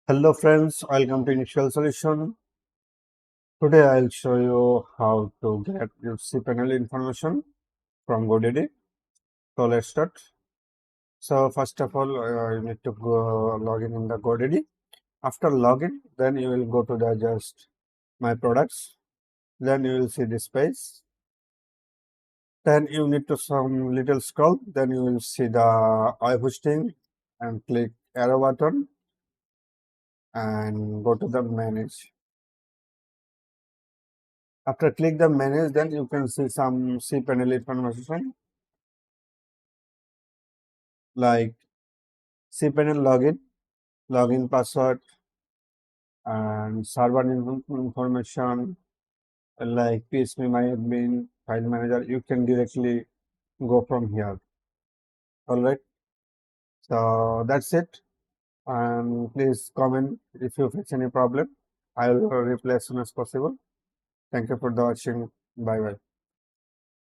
Hello friends, welcome to Initial Solution. Today I'll show you how to get your cPanel information from GoDaddy. So let's start. So first of all, you need to go login in the GoDaddy. After login, then you will go to the just my products. Then you will see this page. Then you need to some little scroll. Then you will see the web hosting and click arrow button and go to the manage. After click the manage, then you can see some cPanel information like cPanel login password, and server information like PHP MyAdmin, file manager. You can directly go from here. All right. So that's it. And please comment if you face any problem. I will reply as soon as possible. Thank you for the watching. Bye bye.